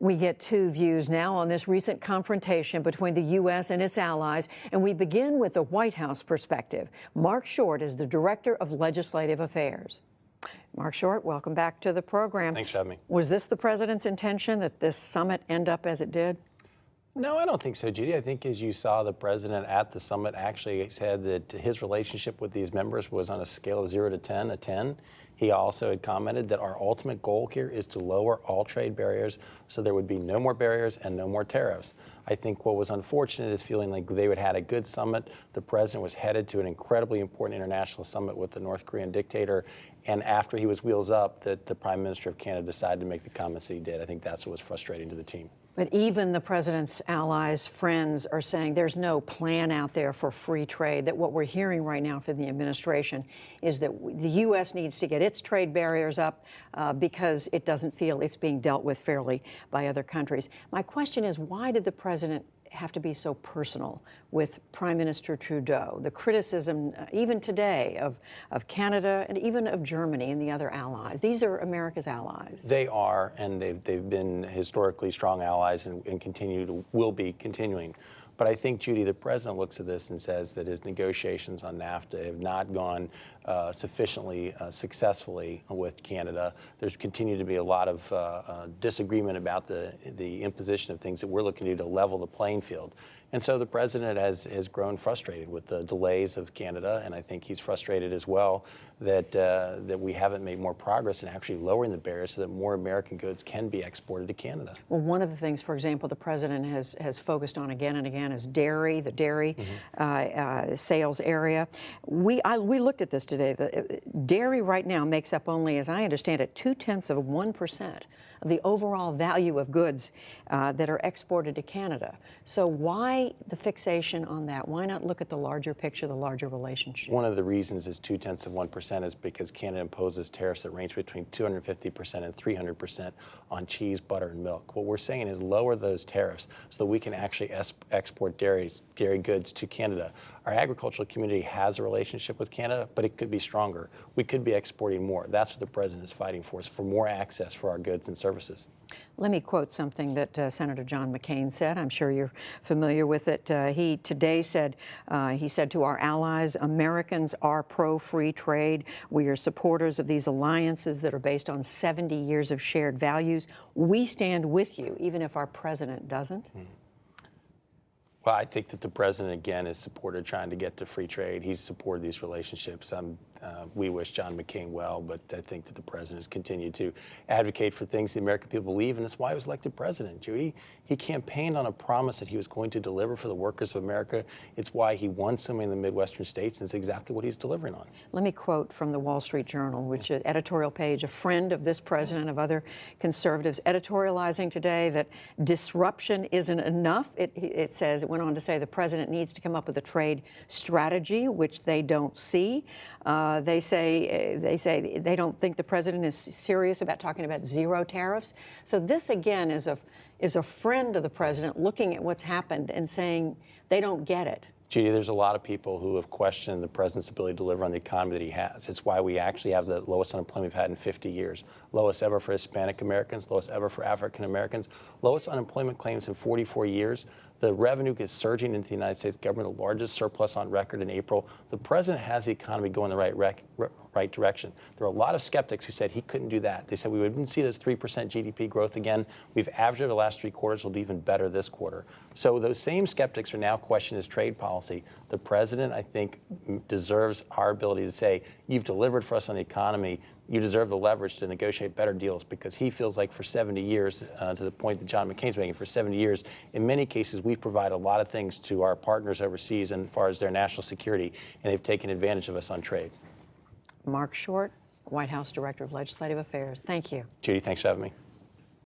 We get two views now on this recent confrontation between the U.S. and its allies, and we begin with the White House perspective. Marc Short is the Director of Legislative Affairs. Marc Short, welcome back to the program. Thanks for having me. Was this the president's intention that this summit end up as it did? No, I don't think so, Judy. I think as you saw, the president at the summit actually said that his relationship with these members was on a scale of 0 to 10, a 10. He also had commented that our ultimate goal here is to lower all trade barriers so there would be no more barriers and no more tariffs. I think what was unfortunate is feeling like they had a good summit. The president was headed to an incredibly important international summit with the North Korean dictator. And after he was wheels up, that the Prime Minister of Canada decided to make the comments that he did. I think that's what was frustrating to the team. But even the president's allies, friends, are saying there's no plan out there for free trade, that what we're hearing right now from the administration is that the U.S. needs to get its trade barriers up because it doesn't feel it's being dealt with fairly by other countries. My question is, why did the president have to be so personal with Prime Minister Trudeau? The criticism, even today, of Canada and even of Germany and the other allies. These are America's allies. They are, and they've been historically strong allies and will be continuing. But I think, Judy, the president looks at this and says that his negotiations on NAFTA have not gone sufficiently successfully with Canada. There's continued to be a lot of disagreement about the imposition of things that we're looking to do to level the playing field. And so the president has grown frustrated with the delays of Canada, and I think he's frustrated as well that we haven't made more progress in actually lowering the barriers so that more American goods can be exported to Canada. Well, one of the things, for example, the president has focused on again and again is dairy, the dairy sales area. We looked at this today. The dairy right now makes up only, as I understand it, 0.2% of the overall value of goods that are exported to Canada. So why the fixation on that? Why not look at the larger picture, the larger relationship? One of the reasons is 0.2% is because Canada imposes tariffs that range between 250% and 300% on cheese, butter, and milk. What we're saying is lower those tariffs so that we can actually export dairy goods to Canada. Our agricultural community has a relationship with Canada, but it could be stronger. We could be exporting more. That's what the president is fighting for, is for more access for our goods and services. Let me quote something that Senator John McCain said. I'm sure you're familiar with it. He today said, he said to our allies, Americans are pro-free trade. We are supporters of these alliances that are based on 70 years of shared values. We stand with you, even if our president doesn't. Well, I think that the president, again, has supported trying to get to free trade. He's supported these relationships. We wish John McCain well, but I think that the president has continued to advocate for things the American people believe, and that's why he was elected president, Judy. He campaigned on a promise that he was going to deliver for the workers of America. It's why he won so many in the Midwestern states, and it's exactly what he's delivering on. Let me quote from the Wall Street Journal, which is editorial page, a friend of this president, of other conservatives, editorializing today that disruption isn't enough. It says, it went on to say the president needs to come up with a trade strategy, which they don't see. They say they don't think the president is serious about talking about zero tariffs. So this, again, is a friend of the president looking at what's happened and saying they don't get it. Judy, there's a lot of people who have questioned the president's ability to deliver on the economy that he has. It's why we actually have the lowest unemployment we've had in 50 years. Lowest ever for Hispanic Americans, lowest ever for African Americans, lowest unemployment claims in 44 years. The revenue is surging into the United States government, the largest surplus on record in April. The president has the economy going the right direction. There are a lot of skeptics who said he couldn't do that. They said we wouldn't see this 3% GDP growth again. We've averaged over the last 3 quarters. We'll do even better this quarter. So those same skeptics are now questioning his trade policy. The president, I think, deserves our ability to say, you've delivered for us on the economy. You deserve the leverage to negotiate better deals, because he feels like for 70 years, to the point that John McCain's making, for 70 years, in many cases, we provide a lot of things to our partners overseas and as far as their national security, and they've taken advantage of us on trade. Marc Short, White House Director of Legislative Affairs. Thank you. Judy, thanks for having me.